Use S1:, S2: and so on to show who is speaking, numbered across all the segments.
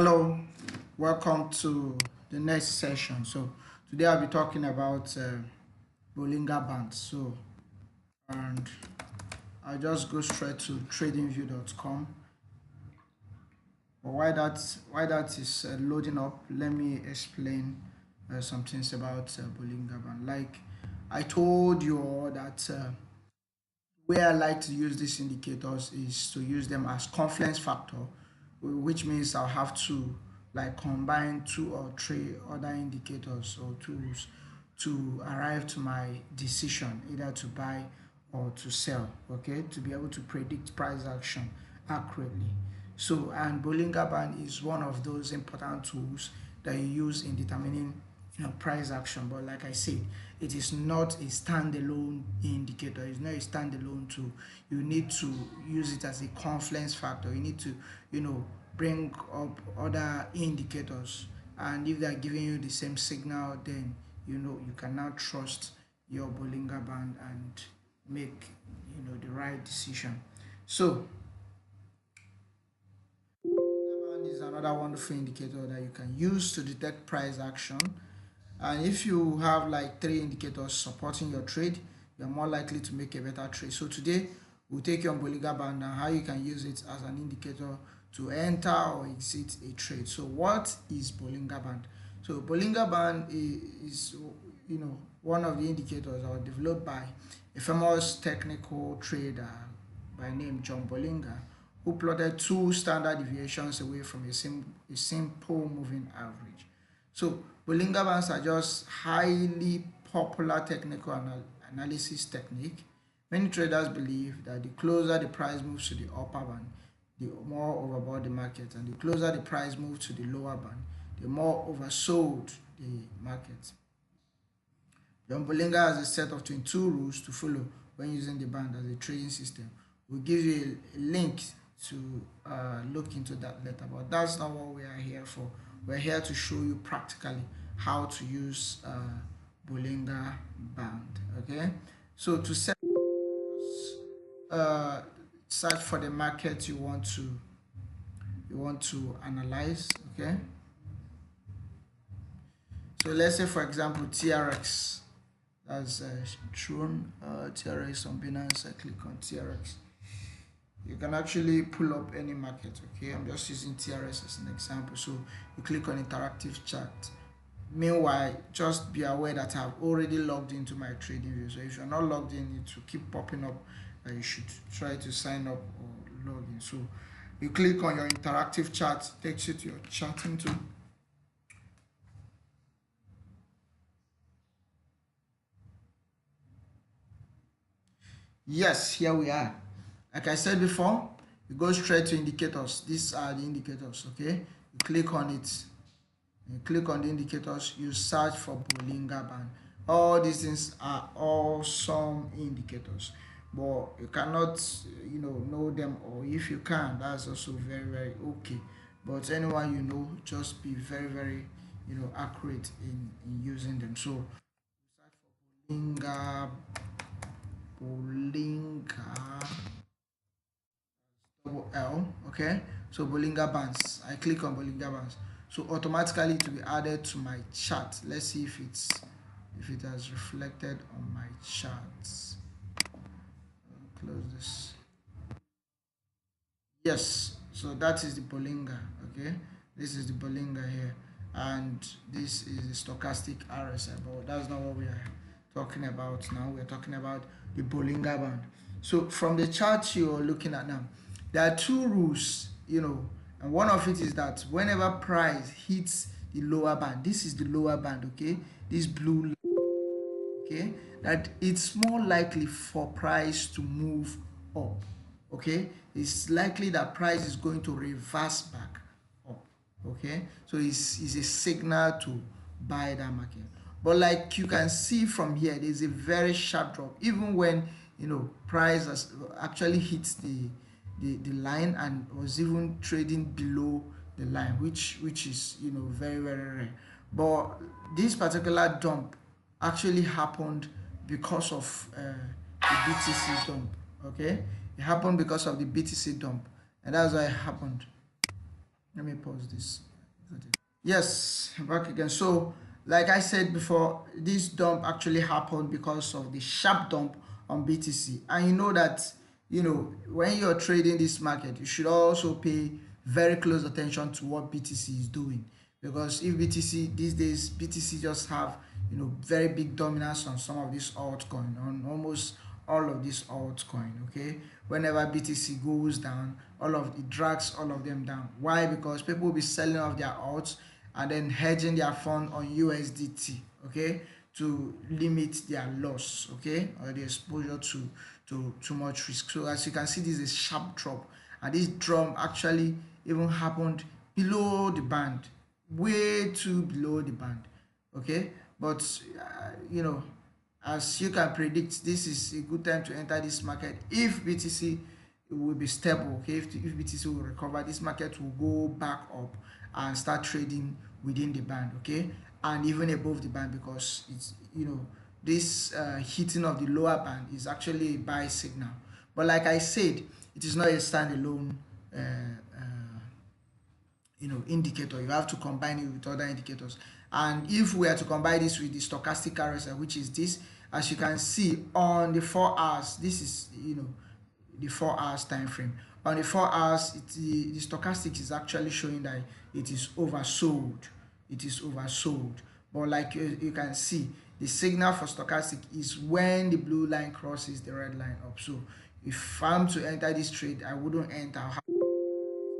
S1: Hello, welcome to the next session. So today I'll be talking about Bollinger Band. And I'll just go straight to tradingview.com. But why that is loading up, let me explain some things about Bollinger Band. Like I told you all that where I like to use these indicators is to use them as confluence factor, which means I'll have to like combine two or three other indicators or tools to arrive to my decision either to buy or to sell, okay, to be able to predict price action accurately. So, and Bollinger Band is one of those important tools that you use in determining price action. But like I said, it is not a standalone indicator. It's not a standalone tool. You need to use it as a confluence factor. You need to bring up other indicators, and if they are giving you the same signal, then you can now trust your Bollinger Band and make the right decision. So Bollinger Band is another wonderful indicator that you can use to detect price action. And if you have like three indicators supporting your trade, you're more likely to make a better trade. So today we'll take you on Bollinger Band and how you can use it as an indicator to enter or exit a trade. So what is Bollinger Band? So Bollinger Band is one of the indicators that were developed by a famous technical trader by name John Bollinger, who plotted two standard deviations away from a simple moving average. So Bollinger Bands are just highly popular technical analysis technique. Many traders believe that the closer the price moves to the upper band, the more overbought the market, and the closer the price moves to the lower band, the more oversold the market. John Bollinger has a set of 22 rules to follow when using the band as a trading system. We'll give you a link to look into that later, but that's not what we are here for. We're here to show you practically how to use Bollinger Band. Okay, so to set uh, search for the market you want to analyze. Okay, so let's say for example TRX. That's shown TRX on Binance. I click on TRX. You can actually pull up any market. Okay, I'm just using TRS as an example. So you click on interactive chart. Meanwhile, just be aware that I've already logged into my trading view. So if you're not logged in, it will keep popping up that you should try to sign up or log in. So you click on your interactive chart, takes you to your charting tool. Yes, here we are. Like I said before, you go straight to indicators. These are the indicators. Okay, you click on it. You click on the indicators, you search for Bollinger Band. All these things are awesome indicators, but you cannot know them, or if you can, that's also very okay. But anyone just be very accurate in using them. So search for Bollinger double L. Okay, so Bollinger Bands. I click on Bollinger Bands, so automatically it will be added to my chart. Let's see if it has reflected on my charts. Close this. Yes, so that is the Bollinger. Okay, this is the Bollinger here, and this is the stochastic RSI, but that's not what we are talking about now. We're talking about the Bollinger Band. So from the chart you're looking at now, there are two rules, and one of it is that whenever price hits the lower band, this is the lower band, okay, this blue line, okay, that it's more likely for price to move up. Okay, it's likely that price is going to reverse back up. Okay, so it's a signal to buy that market. But like you can see from here, there's a very sharp drop even when price has actually hit the line and was even trading below the line, which is very rare. But this particular dump actually happened because of the BTC dump. Okay, it happened because of the BTC dump, and that's why it happened. Let me pause this. Yes, back again. So, like I said before, this dump actually happened because of the sharp dump on BTC. And you know that, when you're trading this market, you should also pay very close attention to what BTC is doing. Because if BTC these days, BTC just have, very big dominance on some of these altcoin, on almost all of these altcoin. Okay, whenever BTC goes down, all of it drags all of them down. Why? Because people will be selling off their alts and then hedging their fund on USDT, okay, to limit their loss, okay, or the exposure to too much risk. So as you can see, this is a sharp drop, and this drop actually even happened below the band, way too below the band, okay. But as you can predict, this is a good time to enter this market if BTC will be stable. Okay, if BTC will recover, this market will go back up and start trading within the band. Okay, and even above the band, because it's this hitting of the lower band is actually a buy signal. But like I said, it is not a standalone uh, uh, indicator. You have to combine it with other indicators, and if we are to combine this with the stochastic RSI, which is this, as you can see on the 4 hours, this is the 4 hours time frame. On the 4 hours, the stochastic is actually showing that it is oversold. It is oversold. But like you can see, the signal for stochastic is when the blue line crosses the red line up. So if I'm to enter this trade, I wouldn't enter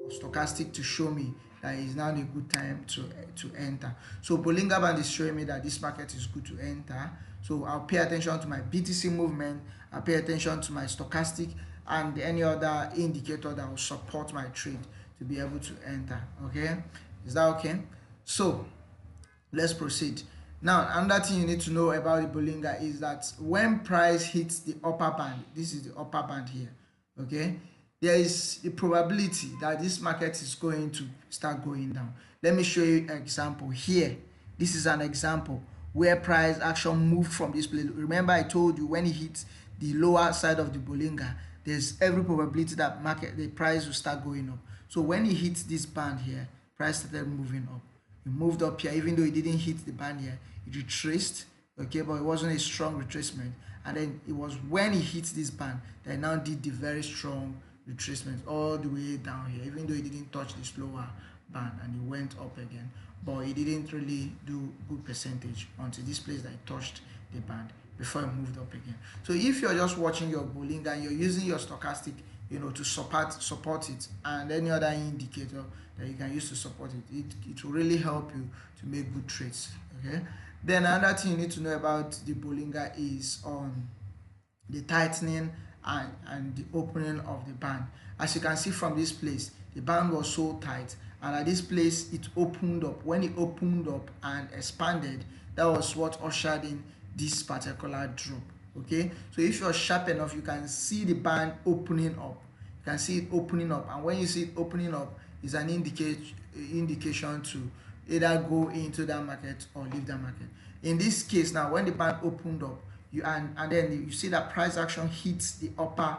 S1: stochastic to show me that it's now a good time to enter. So Bollinger Band is showing me that this market is good to enter. So I'll pay attention to my BTC movement, I'll pay attention to my stochastic and any other indicator that will support my trade to be able to enter. Okay, is that okay? So let's proceed. Now, another thing you need to know about the Bollinger is that when price hits the upper band, this is the upper band here, okay, there is a probability that this market is going to start going down. Let me show you an example here. This is an example where price action moved from this place. Remember, I told you when it hits the lower side of the Bollinger, there's every probability that the price will start going up. So when it hits this band here, price started moving up. It moved up here, even though it didn't hit the band here, it retraced, okay, but it wasn't a strong retracement. And then it was when it hit this band that it now did the very strong retracement all the way down here, even though it didn't touch this lower band, and it went up again, but it didn't really do good percentage until this place that it touched the band before it moved up again. So if you're just watching your Bollinger and you're using your stochastic to support it, and any other indicator that you can use to support it will really help you to make good trades. Okay, then another thing you need to know about the Bollinger is on the tightening and the opening of the band. As you can see from this place, the band was so tight, and at this place it opened up. When it opened up and expanded, that was what ushered in this particular drop. Okay, so if you're sharp enough, you can see the band opening up. You can see it opening up, and when you see it opening up, is an indication to either go into that market or leave that market. In this case now, when the band opened up, and then you see that price action hits the upper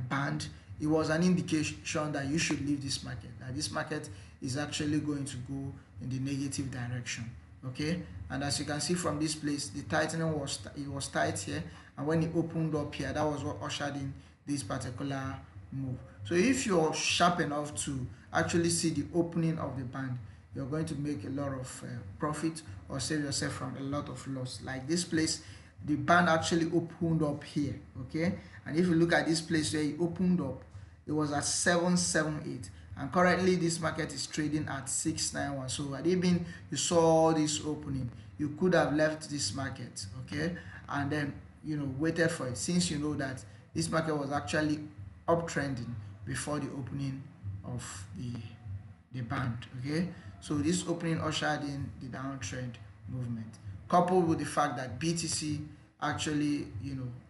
S1: band, it was an indication that you should leave this market, that this market is actually going to go in the negative direction. Okay, and as you can see from this place, the tightening was tight here, and when it opened up here, that was what ushered in this particular move. So if you're sharp enough to actually see the opening of the band, you're going to make a lot of profit or save yourself from a lot of loss. Like this place, the band actually opened up here. Okay, and if you look at this place where it opened up, it was at 778, and currently this market is trading at 691. So had it been you saw this opening, you could have left this market, okay, and then waited for it, since you know that this market was actually uptrending before the opening of the band. Okay, so this opening ushered in the downtrend movement, coupled with the fact that BTC actually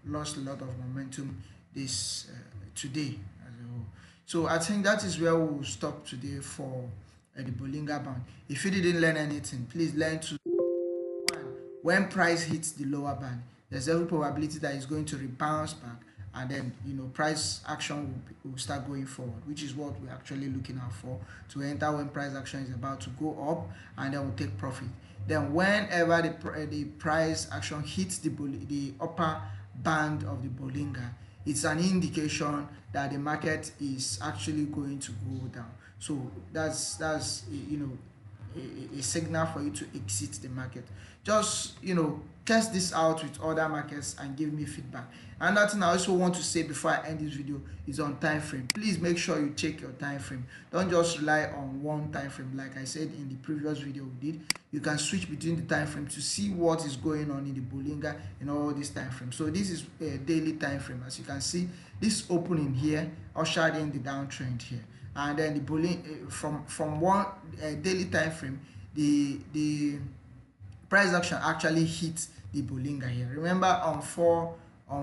S1: lost a lot of momentum this today as a whole. So I think that is where we will stop today for the Bollinger Band. If you didn't learn anything, please learn to one, when price hits the lower band, there's every probability that it's going to rebound back and then price action will start going forward, which is what we're actually looking out for, to enter when price action is about to go up, and then we'll take profit. Then whenever the price action hits the upper band of the Bollinger, it's an indication that the market is actually going to go down. So that's a signal for you to exit the market. Just test this out with other markets and give me feedback. Another thing I also want to say before I end this video is on time frame. Please make sure you check your time frame. Don't just rely on one time frame. Like I said in the previous video we did, you can switch between the time frame to see what is going on in the Bollinger in all these time frames. So this is a daily time frame. As you can see, this opening here ushered in the downtrend here, and then the Bollinger from one daily time frame, the price action actually hit the Bollinger here. Remember, on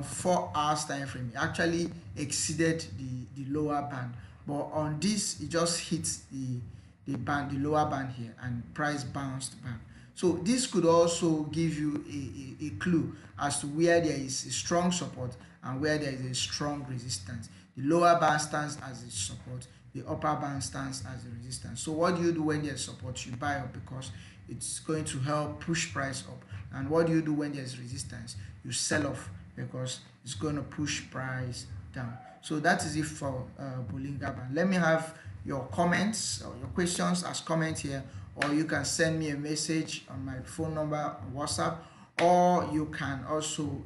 S1: 4 hours time frame, it actually exceeded the lower band, but on this it just hits the lower band here, and price bounced back. So this could also give you a clue as to where there is a strong support and where there is a strong resistance. The lower band stands as a support, the upper band stands as a resistance. So what do you do when there's support? You buy up, because it's going to help push price up. And what do you do when there's resistance? You sell off, because it's going to push price down. So that is it for Bollinger Band. Let me have your comments or your questions as comment here, or you can send me a message on my phone number on WhatsApp, or you can also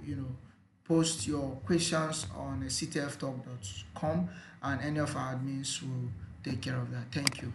S1: post your questions on ctftalk.com, and any of our admins will take care of that. Thank you.